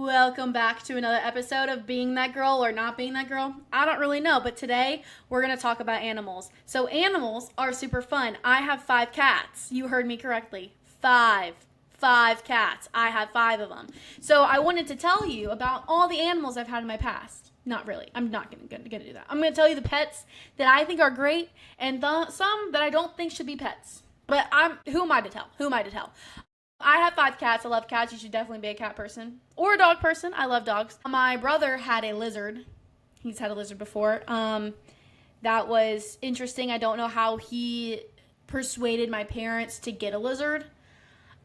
Welcome back to another episode of Being That Girl or Not Being That Girl. I don't really know, but today we're going to talk about animals. So, animals are super fun. I have 5 cats. You heard me correctly. 5. 5 cats. I have 5 of them. So, I wanted to tell you about all the animals I've had in my past. Not really. I'm not going to do that. I'm going to tell you the pets that I think are great and some that I don't think should be pets. But who am I to tell? I have 5 cats. I love cats. You should definitely be a cat person or a dog person. I love dogs. My brother had a lizard. He's had a lizard before. That was interesting. I don't know how he persuaded my parents to get a lizard.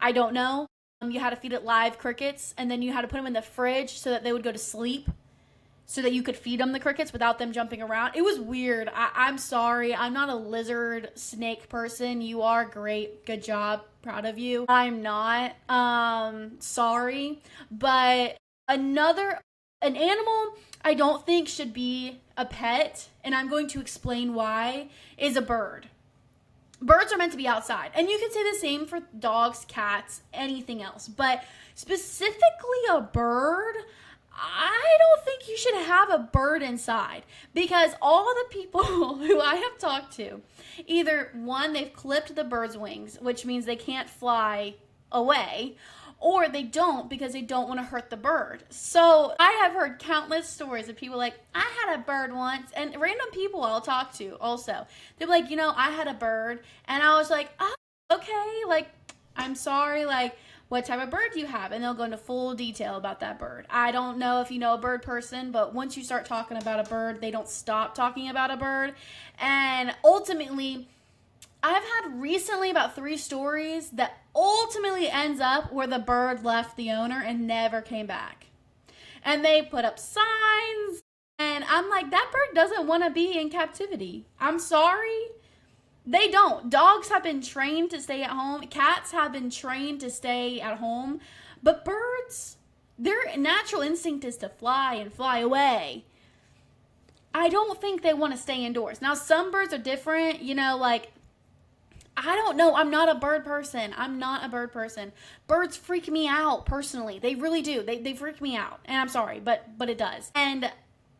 I don't know. You had to feed it live crickets, and then you had to put them in the fridge so that they would go to sleep, so that you could feed them the crickets without them jumping around. It was weird. I'm sorry. I'm not a lizard snake person. You are great. Good job. Proud of you. I'm not. Sorry. But an animal I don't think should be a pet, and I'm going to explain why, is a bird. Birds are meant to be outside. And you can say the same for dogs, cats, anything else. But specifically a bird, I don't think you should have a bird inside, because all the people who I have talked to, either one, they've clipped the bird's wings, which means they can't fly away, or they don't because they don't want to hurt the bird. So I have heard countless stories of people like, I had a bird once, and random people I'll talk to also. They're like, I had a bird, and I was like, oh, okay, like, I'm sorry, like, what type of bird do you have? And they'll go into full detail about that bird. I don't know if you know a bird person, but once you start talking about a bird, they don't stop talking about a bird. And ultimately, I've had recently about 3 stories that ultimately ends up where the bird left the owner and never came back. And they put up signs, and I'm like, that bird doesn't want to be in captivity. I'm sorry. They don't. Dogs have been trained to stay at home. Cats have been trained to stay at home. But birds, their natural instinct is to fly and fly away. I don't think they want to stay indoors. Now, some birds are different, like, I don't know. I'm not a bird person. Birds freak me out, personally. They really do. They freak me out. And I'm sorry, but it does. And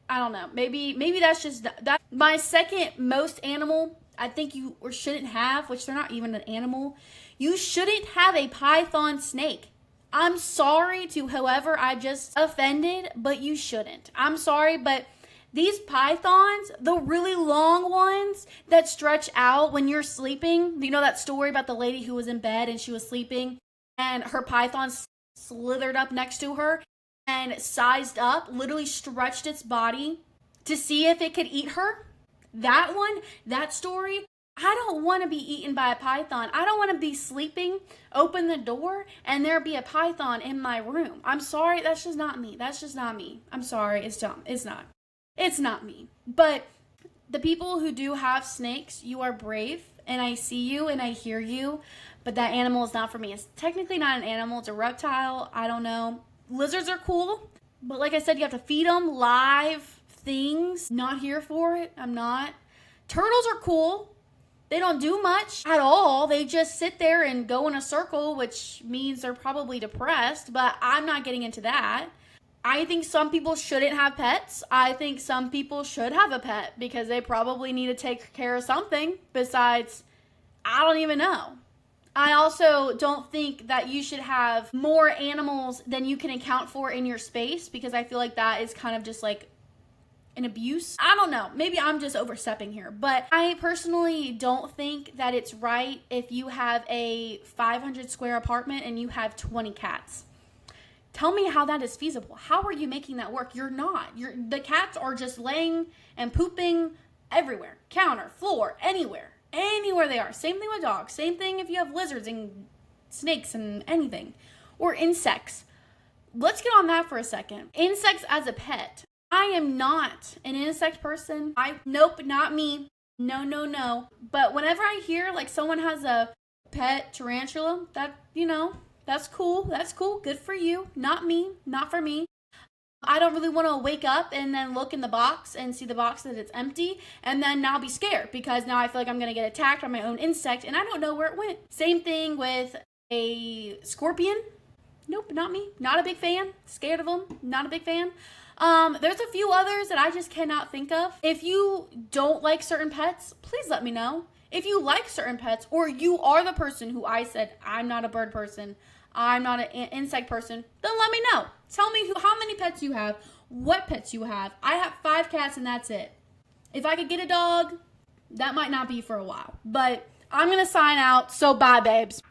I don't know. Maybe that's just that. My second most animal I think you or shouldn't have, which they're not even an animal, you shouldn't have a python snake. I'm sorry to whoever I just offended, but you shouldn't. I'm sorry, but these pythons, the really long ones that stretch out when you're sleeping, you know that story about the lady who was in bed and she was sleeping and her python slithered up next to her and sized up, literally stretched its body to see if it could eat her? That one, that story, I don't want to be eaten by a python. I don't want to be sleeping, open the door, and there be a python in my room. I'm sorry, that's just not me. I'm sorry, it's dumb. It's not. It's not me. But the people who do have snakes, you are brave, and I see you and I hear you, but that animal is not for me. It's technically not an animal, it's a reptile. I don't know. Lizards are cool, but like I said, you have to feed them live things. Not here for it. I'm not. Turtles are cool. They don't do much at all. They just sit there and go in a circle, which means they're probably depressed, but I'm not getting into that. I think some people shouldn't have pets. I think some people should have a pet because they probably need to take care of something besides, I don't even know. I also don't think that you should have more animals than you can account for in your space, because I feel like that is kind of just like an abuse. I don't know. Maybe I'm just overstepping here, but I personally don't think that it's right if you have a 500 square apartment and you have 20 cats. Tell me how that is feasible. How are you making that work? You're not. The cats are just laying and pooping everywhere. Counter, floor, anywhere. Anywhere they are. Same thing with dogs. Same thing if you have lizards and snakes and anything. Or insects. Let's get on that for a second. Insects as a pet. I am not an insect person. Nope, not me. No. But whenever I hear like someone has a pet tarantula, that's cool. That's cool. Good for you. Not me. Not for me. I don't really want to wake up and then look in the box and see the box that it's empty and then now be scared because now I feel like I'm going to get attacked by my own insect and I don't know where it went. Same thing with a scorpion. Nope, not me. Not a big fan. Scared of them. Not a big fan. There's a few others that I just cannot think of. If you don't like certain pets, please let me know. If you like certain pets, or you are the person who I said, I'm not a bird person, I'm not an insect person, then let me know. Tell me how many pets you have, what pets you have. I have 5 cats and that's it. If I could get a dog, that might not be for a while. But I'm going to sign out, so bye, babes.